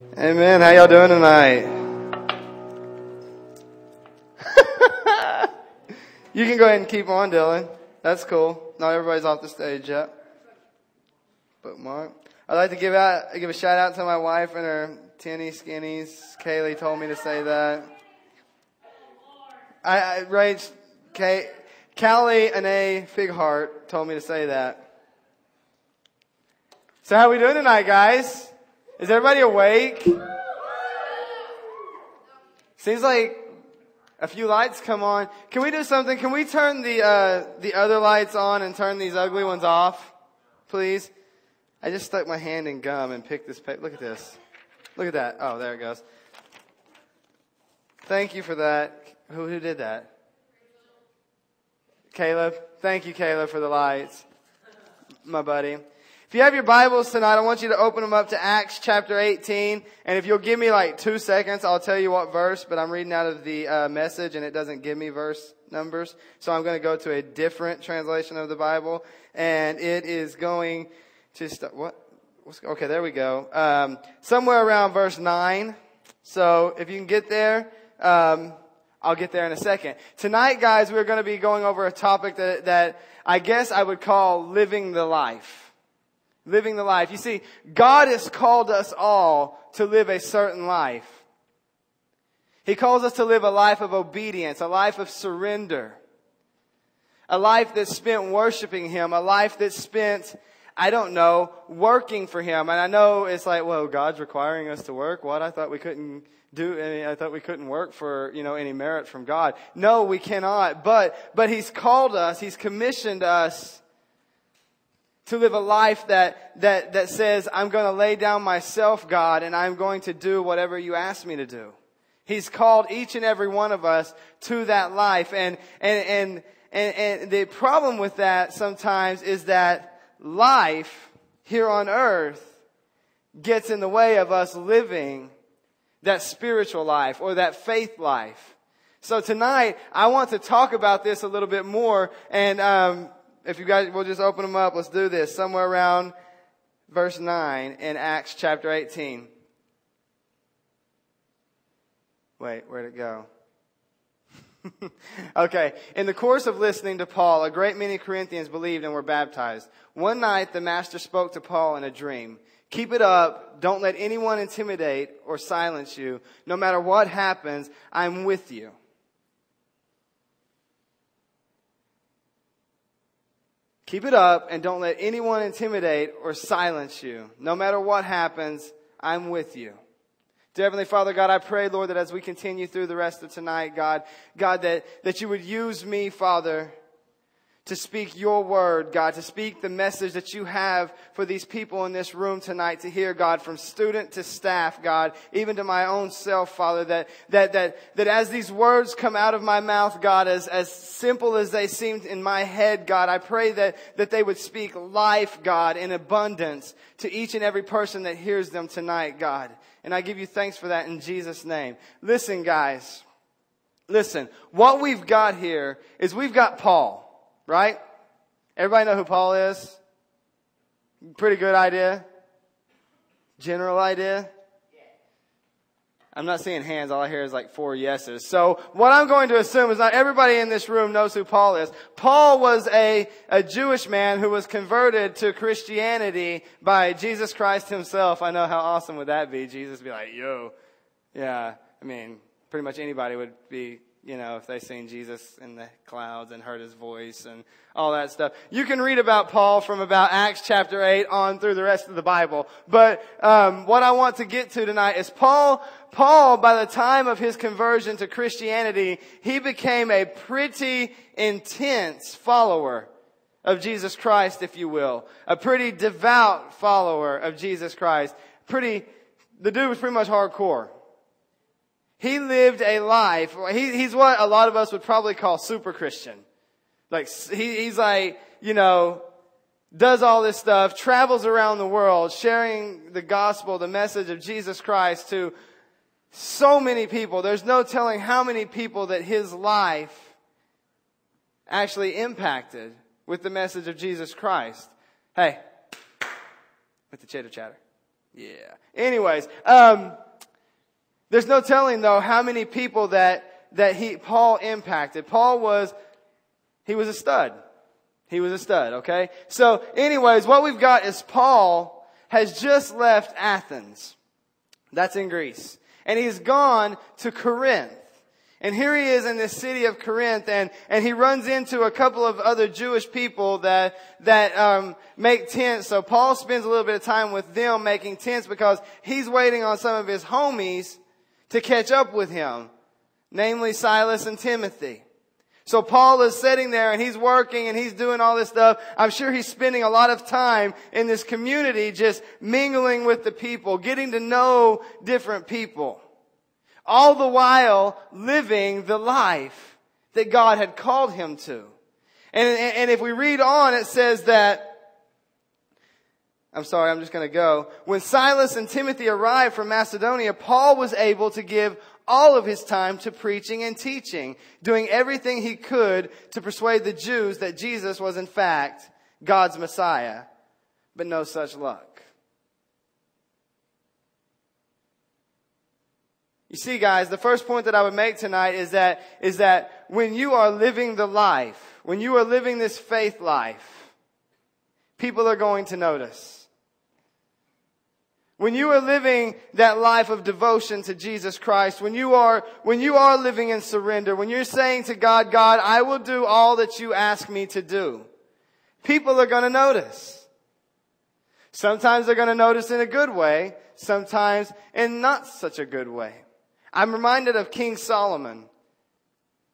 Amen. How y'all doing tonight? You can go ahead and keep on, Dylan. That's cool. Not everybody's off the stage yet. Bookmark. I'd like to give a shout out to my wife and her tinny skinnies. Kaylee told me to say that. Callie and a Fighart told me to say that. So how we doing tonight, guys? Is everybody awake? Seems like a few lights come on. Can we do something? Can we turn the other lights on and turn these ugly ones off, please? I just stuck my hand in gum and picked this paper. Look at this. Look at that. Oh, there it goes. Thank you for that. Who did that? Caleb. Thank you, Caleb, for the lights. My buddy. If you have your Bibles tonight, I want you to open them up to Acts chapter 18. And if you'll give me like 2 seconds, I'll tell you what verse. But I'm reading out of the Message, and it doesn't give me verse numbers. So I'm going to go to a different translation of the Bible. And it is going to start. Okay, there we go. Somewhere around verse 9. So if you can get there, I'll get there in a second. Tonight, guys, we're going to be going over a topic that I guess I would call living the life. Living the life. You see, God has called us all to live a certain life. He calls us to live a life of obedience, a life of surrender, a life that's spent worshiping Him, a life that's spent, working for Him. And I know it's like, well, God's requiring us to work. What? I thought we couldn't I thought we couldn't work for, any merit from God. No, we cannot. But He's called us, He's commissioned us to live a life that says, I'm going to lay down myself, God, and I'm going to do whatever you ask me to do. He's called each and every one of us to that life. And the problem with that sometimes is that life here on earth gets in the way of us living that spiritual life or that faith life. So tonight, I want to talk about this a little bit more. And if you guys will just open them up, let's do this. Somewhere around verse 9 in Acts chapter 18. Wait, where'd it go? Okay. In the course of listening to Paul, a great many Corinthians believed and were baptized. One night, the master spoke to Paul in a dream. Keep it up. Don't let anyone intimidate or silence you. No matter what happens, I'm with you. Keep it up and don't let anyone intimidate or silence you. No matter what happens, I'm with you. Dear Heavenly Father, God, I pray, Lord, that as we continue through the rest of tonight, God, that you would use me, Father, to speak your word, God, to speak the message that you have for these people in this room tonight to hear, God, from student to staff, God, even to my own self, Father, that as these words come out of my mouth, God, as simple as they seemed in my head, God, I pray that they would speak life, God, in abundance to each and every person that hears them tonight, God. And I give you thanks for that in Jesus' name. Listen, guys. Listen, what we've got here is we've got Paul. Right? Everybody know who Paul is? Pretty good idea? General idea? I'm not seeing hands. All I hear is like 4 yeses. So what I'm going to assume is not everybody in this room knows who Paul is. Paul was a Jewish man who was converted to Christianity by Jesus Christ himself. I know, how awesome would that be? Jesus would be like, yo. Yeah, I mean, pretty much anybody would be, if they seen Jesus in the clouds and heard his voice and all that stuff. You can read about Paul from about Acts chapter 8 on through the rest of the Bible. But what I want to get to tonight is Paul, by the time of his conversion to Christianity, he became a pretty intense follower of Jesus Christ, if you will. A pretty devout follower of Jesus Christ. The dude was pretty much hardcore. He lived a life. He's what a lot of us would probably call super Christian. Like, he's like, does all this stuff, travels around the world, sharing the gospel, the message of Jesus Christ to so many people. There's no telling how many people that his life actually impacted with the message of Jesus Christ. Hey, with the chitter chatter. Yeah. Anyways, there's no telling though how many people that Paul impacted. Paul was a stud. He was a stud, okay? So anyways, what we've got is Paul has just left Athens. That's in Greece. And he's gone to Corinth. And here he is in this city of Corinth, and he runs into a couple of other Jewish people that make tents. So Paul spends a little bit of time with them making tents because he's waiting on some of his homies to catch up with him, namely Silas and Timothy. So Paul is sitting there and he's working and he's doing all this stuff. I'm sure he's spending a lot of time in this community just mingling with the people, getting to know different people. All the while living the life that God had called him to. And if we read on, it says that, I'm just going to go. When Silas and Timothy arrived from Macedonia, Paul was able to give all of his time to preaching and teaching, doing everything he could to persuade the Jews that Jesus was in fact God's Messiah, but no such luck. You see, guys, the first point that I would make tonight is that when you are living the life, when you are living this faith life, people are going to notice. When you are living that life of devotion to Jesus Christ, when you are living in surrender, when you're saying to God, God, I will do all that you ask me to do, people are going to notice. Sometimes they're going to notice in a good way, sometimes in not such a good way. I'm reminded of King Solomon.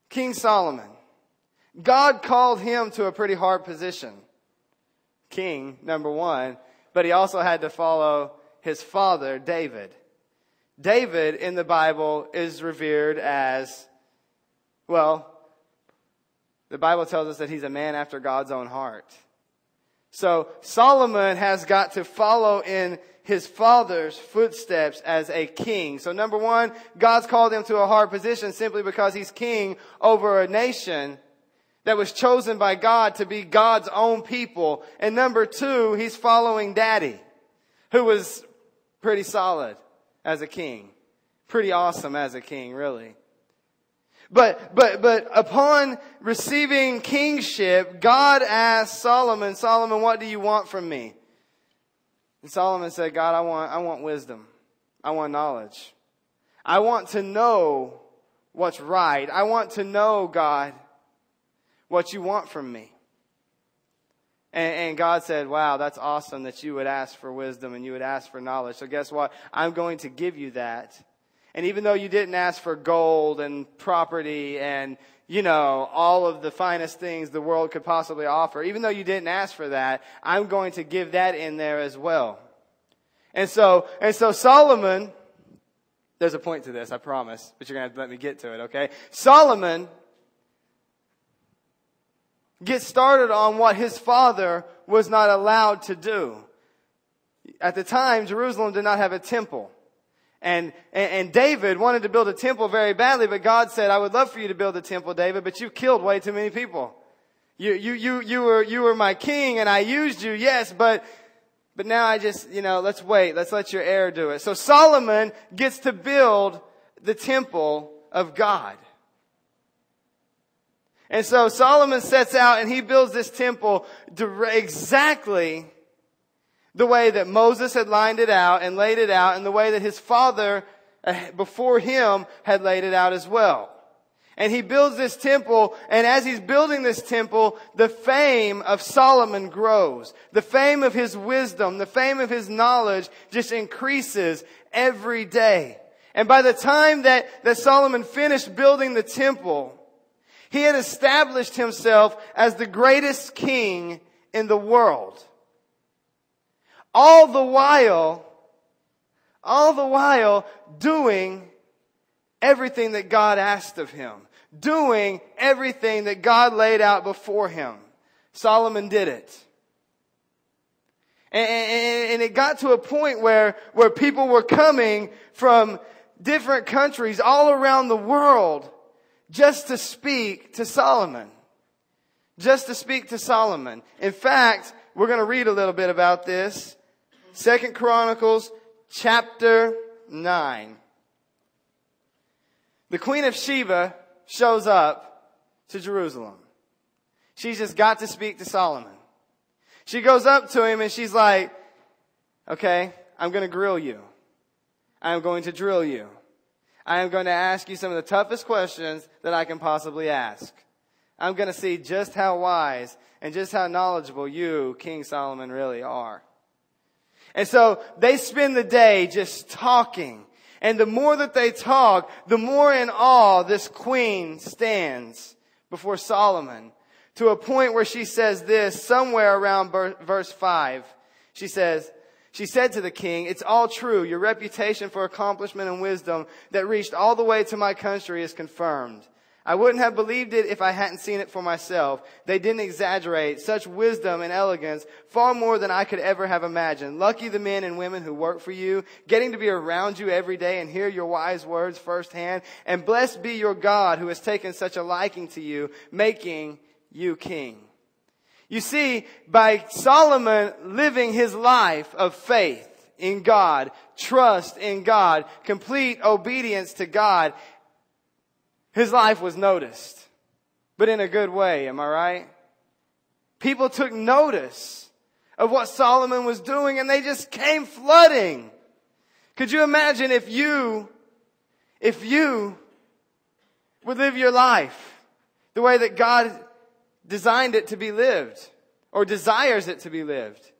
King Solomon. God called him to a pretty hard position. King, number one. But he also had to follow his father, David. David in the Bible is revered as, well, the Bible tells us that he's a man after God's own heart. So Solomon has got to follow in his father's footsteps as a king. So number one, God's called him to a hard position simply because he's king over a nation that was chosen by God to be God's own people. And number two, he's following Daddy, who was pretty solid as a king. Pretty awesome as a king, really. But upon receiving kingship, God asked Solomon, what do you want from me? And Solomon said, God, I want wisdom. I want knowledge. I want to know what's right. I want to know, God, what you want from me. And God said, wow, that's awesome that you would ask for wisdom and you would ask for knowledge. So guess what? I'm going to give you that. And even though you didn't ask for gold and property and, all of the finest things the world could possibly offer, even though you didn't ask for that, I'm going to give that in there as well. And so Solomon, there's a point to this, I promise, but you're going to have to let me get to it, okay? Solomon gets started on what his father was not allowed to do. At the time, Jerusalem did not have a temple. And David wanted to build a temple very badly, but God said, I would love for you to build a temple, David, but you killed way too many people. You were my king and I used you, yes, but now I just, let's wait. Let's let your heir do it. So Solomon gets to build the temple of God. And so Solomon sets out and he builds this temple exactly the way that Moses had lined it out and laid it out, and the way that his father before him had laid it out as well. And he builds this temple, and as he's building this temple, the fame of Solomon grows. The fame of his wisdom, the fame of his knowledge just increases every day. And by the time that Solomon finished building the temple, he had established himself as the greatest king in the world. All the while doing everything that God asked of him. Doing everything that God laid out before him. Solomon did it. And it got to a point where people were coming from different countries all around the world just to speak to Solomon. Just to speak to Solomon. In fact, we're going to read a little bit about this. 2 Chronicles chapter 9. The Queen of Sheba shows up to Jerusalem. She's just got to speak to Solomon. She goes up to him and she's like, okay, I'm going to grill you. I'm going to drill you. I am going to ask you some of the toughest questions that I can possibly ask. I'm going to see just how wise and just how knowledgeable you, King Solomon, really are. And so they spend the day just talking. And the more that they talk, the more in awe this queen stands before Solomon, to a point where she says this somewhere around verse 5. She said to the king, "It's all true. Your reputation for accomplishment and wisdom that reached all the way to my country is confirmed. I wouldn't have believed it if I hadn't seen it for myself. They didn't exaggerate. Such wisdom and elegance, far more than I could ever have imagined. Lucky the men and women who work for you, getting to be around you every day and hear your wise words firsthand. And blessed be your God who has taken such a liking to you, making you king." You see, by Solomon living his life of faith in God, trust in God, complete obedience to God, his life was noticed. But in a good way, am I right? People took notice of what Solomon was doing and they just came flooding. Could you imagine if you would live your life the way that God designed it to be lived, or desires it to be lived?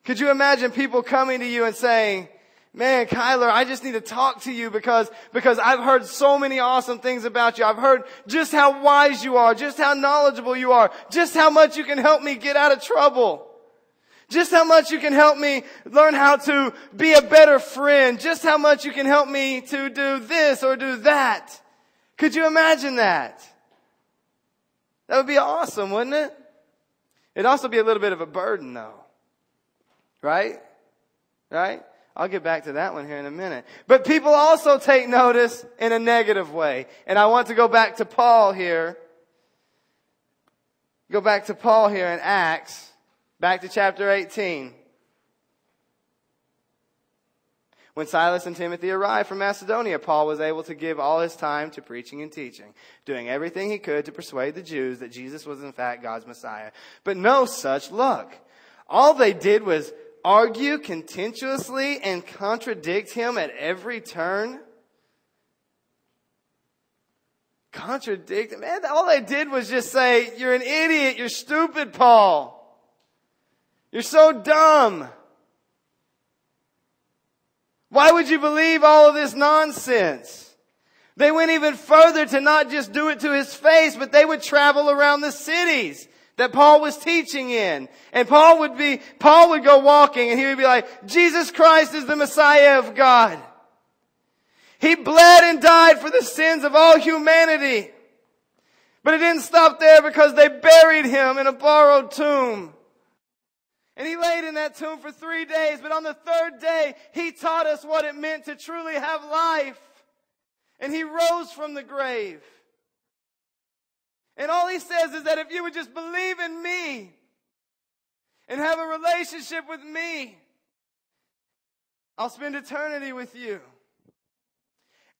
Could you imagine people coming to you and saying, "Man, Kyler, I just need to talk to you because I've heard so many awesome things about you. I've heard just how wise you are, just how knowledgeable you are, just how much you can help me get out of trouble. Just how much you can help me learn how to be a better friend. Just how much you can help me to do this or do that." Could you imagine that? That would be awesome, wouldn't it? It'd also be a little bit of a burden, though. Right? Right? I'll get back to that one here in a minute. But people also take notice in a negative way. And I want to go back to Paul here. Go back to Paul here in Acts. Back to chapter 18. When Silas and Timothy arrived from Macedonia, Paul was able to give all his time to preaching and teaching, doing everything he could to persuade the Jews that Jesus was in fact God's Messiah. But no such luck. All they did was argue contentiously and contradict him at every turn. Contradict him? Man, all they did was just say, "You're an idiot. You're stupid, Paul. You're so dumb. Why would you believe all of this nonsense?" They went even further to not just do it to his face, but they would travel around the cities that Paul was teaching in. And Paul would go walking and he would be like, "Jesus Christ is the Messiah of God. He bled and died for the sins of all humanity." But it didn't stop there, because they buried him in a borrowed tomb. And he laid in that tomb for 3 days. But on the third day, he taught us what it meant to truly have life. And he rose from the grave. And all he says is that if you would just believe in me and have a relationship with me, I'll spend eternity with you.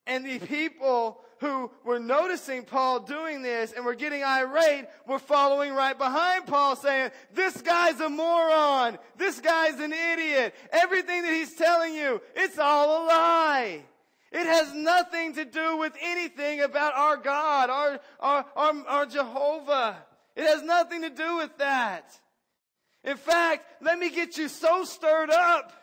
And the people who were noticing Paul doing this and were getting irate were following right behind Paul, saying, "This guy's a moron. This guy's an idiot. Everything that he's telling you, it's all a lie. It has nothing to do with anything about our God, our Jehovah. It has nothing to do with that. In fact, let me get you so stirred up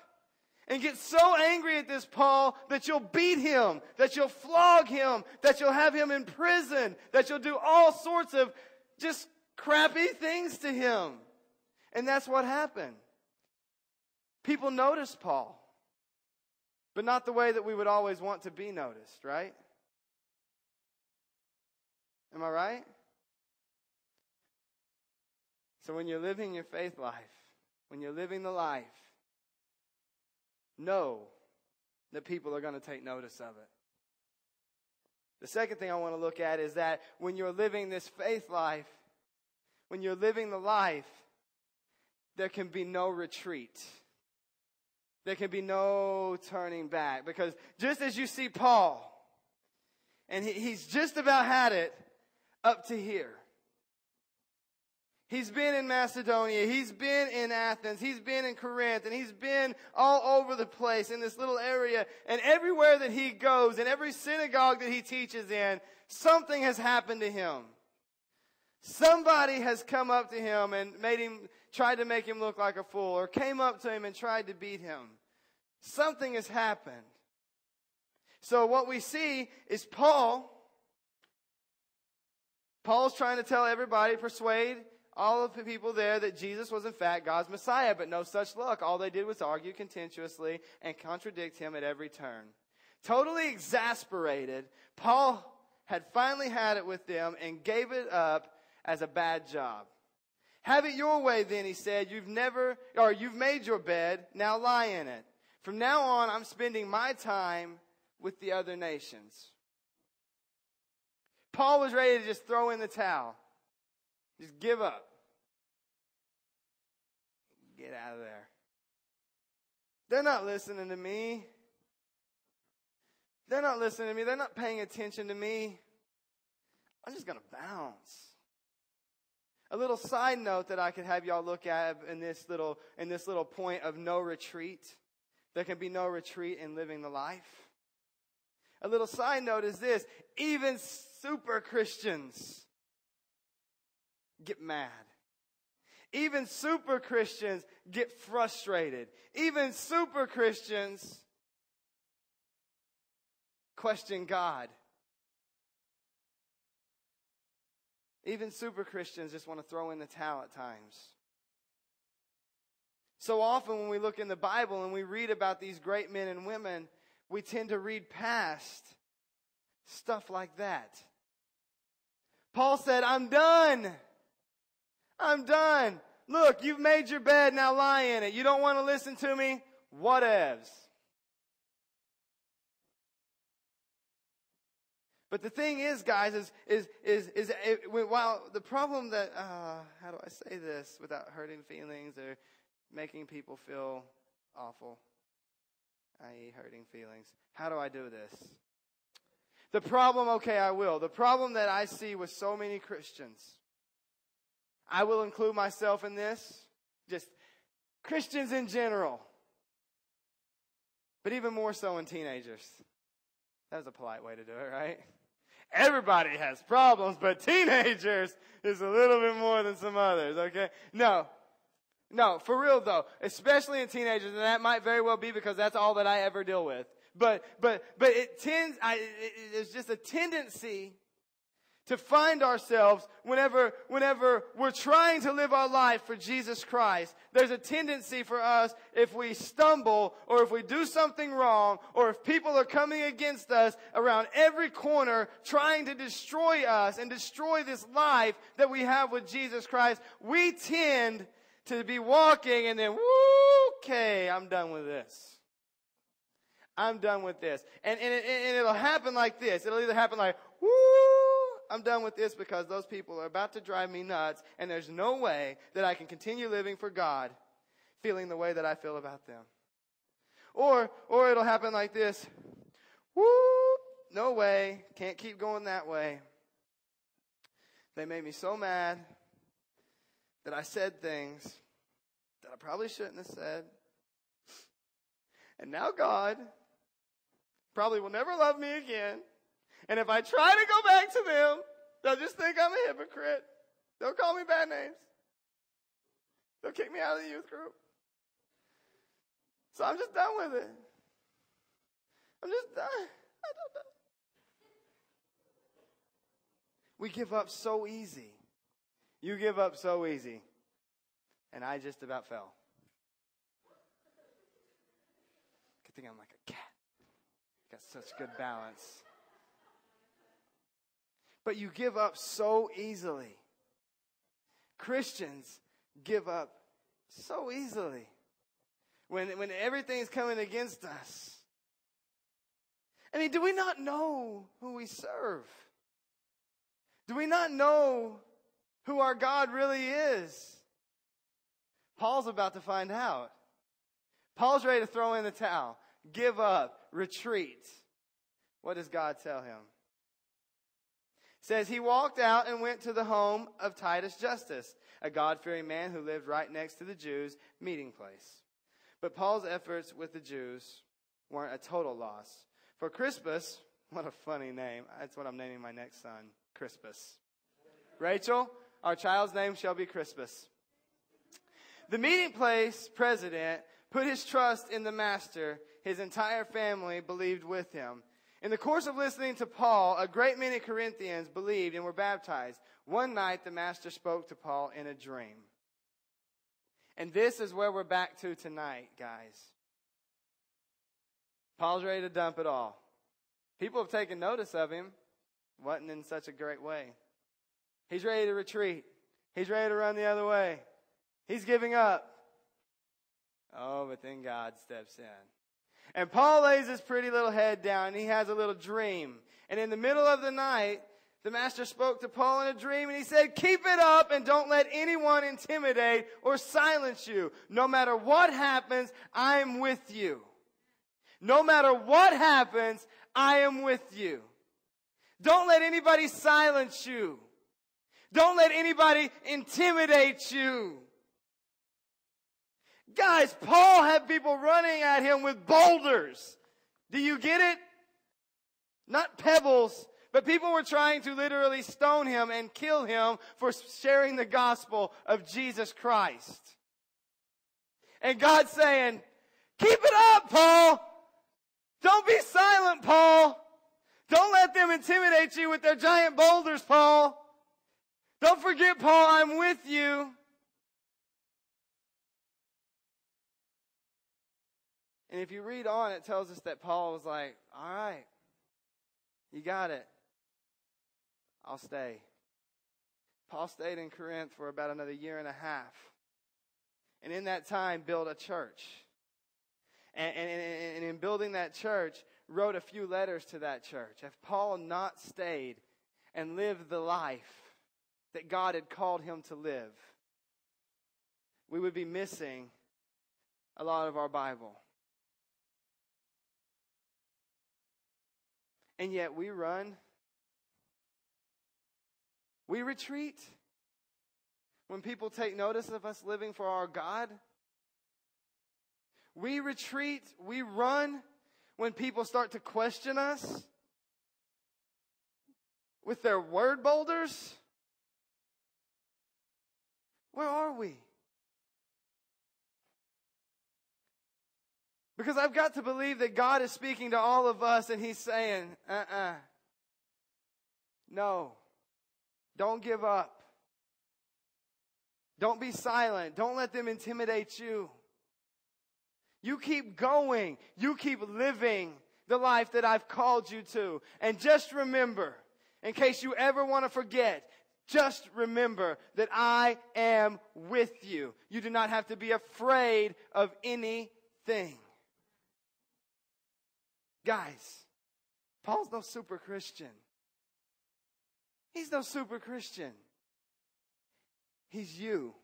and get so angry at this Paul that you'll beat him, that you'll flog him, that you'll have him in prison, that you'll do all sorts of just crappy things to him." And that's what happened. People noticed Paul, but not the way that we would always want to be noticed, right? Am I right? So when you're living your faith life, when you're living the life, know that people are going to take notice of it. The second thing I want to look at is that when you're living this faith life, when you're living the life, there can be no retreat. There can be no turning back. Because just as you see Paul, and he's just about had it up to here. He's been in Macedonia, he's been in Athens, he's been in Corinth, and he's been all over the place in this little area. And everywhere that he goes, in every synagogue that he teaches in, something has happened to him. Somebody has come up to him and tried to make him look like a fool, or came up to him and tried to beat him. Something has happened. So what we see is Paul's trying to tell everybody, persuade all of the people there that Jesus was in fact God's Messiah, but no such luck. All they did was argue contemptuously and contradict him at every turn. Totally exasperated, Paul had finally had it with them and gave it up as a bad job. Have it your way then, he said. You've made your bed, now lie in it. From now on, I'm spending my time with the other nations. Paul was ready to just throw in the towel. Just give up. Get out of there. They're not listening to me. They're not listening to me. They're not paying attention to me. I'm just going to bounce. A little side note that I could have y'all look at in this little point of no retreat. There can be no retreat in living the life. A little side note is this. Even super Christians get mad. Even super Christians get frustrated. Even super Christians question God. Even super Christians just want to throw in the towel at times. So often when we look in the Bible and we read about these great men and women, we tend to read past stuff like that. Paul said, I'm done. I'm done. Look, you've made your bed, now lie in it. You don't want to listen to me? Whatevs. But the thing is, guys, while the problem that, how do I say this without hurting feelings or making people feel awful, i.e. hurting feelings. How do I do this? The problem, I will. The problem that I see with so many Christians, I will include myself in this, just Christians in general, but even more so in teenagers. That was a polite way to do it, right? Everybody has problems, but teenagers is a little bit more than some others, okay? No, for real though, especially in teenagers, and that might very well be because that's all that I ever deal with. But it's just a tendency to find ourselves whenever we're trying to live our life for Jesus Christ. There's a tendency for us, if we stumble or if we do something wrong or if people are coming against us around every corner trying to destroy us and destroy this life that we have with Jesus Christ, we tend to be walking and then, okay, I'm done with this. I'm done with this. And it'll happen like this. It'll either happen like, I'm done with this because those people are about to drive me nuts and there's no way that I can continue living for God feeling the way that I feel about them. Or it'll happen like this. No way. Can't keep going that way. They made me so mad that I said things that I probably shouldn't have said. And now God probably will never love me again. And if I try to go back to them, they'll just think I'm a hypocrite. They'll call me bad names. They'll kick me out of the youth group. So I'm just done with it. I'm just done. I don't know. We give up so easy. You give up so easy. And I just about fell. Good thing I'm like a cat. Got such good balance. But you give up so easily. Christians give up so easily. When everything's coming against us. I mean, do we not know who we serve? Do we not know who our God really is? Paul's about to find out. Paul's ready to throw in the towel, give up, retreat. What does God tell him? It says he walked out and went to the home of Titus Justus, a God-fearing man who lived right next to the Jews' meeting place. But Paul's efforts with the Jews weren't a total loss. For Crispus, what a funny name. That's what I'm naming my next son, Crispus. Rachel, our child's name shall be Crispus. The meeting place president put his trust in the master. His entire family believed with him. In the course of listening to Paul, a great many Corinthians believed and were baptized. One night, the master spoke to Paul in a dream. And this is where we're back to tonight, guys. Paul's ready to dump it all. People have taken notice of him. Wasn't in such a great way. He's ready to retreat. He's ready to run the other way. He's giving up. Oh, but then God steps in. And Paul lays his pretty little head down and he has a little dream. And in the middle of the night, the master spoke to Paul in a dream and he said, keep it up and don't let anyone intimidate or silence you. No matter what happens, I am with you. No matter what happens, I am with you. Don't let anybody silence you. Don't let anybody intimidate you. Guys, Paul had people running at him with boulders. Do you get it? Not pebbles, but people were trying to literally stone him and kill him for sharing the gospel of Jesus Christ. And God's saying, keep it up, Paul. Don't be silent, Paul. Don't let them intimidate you with their giant boulders, Paul. Don't forget, Paul, I'm with you. And if you read on, it tells us that Paul was like, all right, you got it. I'll stay. Paul stayed in Corinth for about another year and a half. And in that time, built a church. And in building that church, wrote a few letters to that church. If Paul not stayed and lived the life that God had called him to live, we would be missing a lot of our Bible. And yet we run. We retreat when people take notice of us living for our God. We retreat, we run when people start to question us with their word boulders. Where are we? Because I've got to believe that God is speaking to all of us and He's saying, no, don't give up. Don't be silent. Don't let them intimidate you. You keep going. You keep living the life that I've called you to. And just remember, in case you ever want to forget, just remember that I am with you. You do not have to be afraid of anything. Guys, Paul's no super Christian. He's no super Christian. He's you.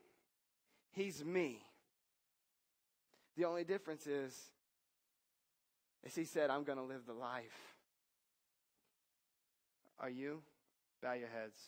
He's me. The only difference is he said, I'm going to live the life. Are you? Bow your heads.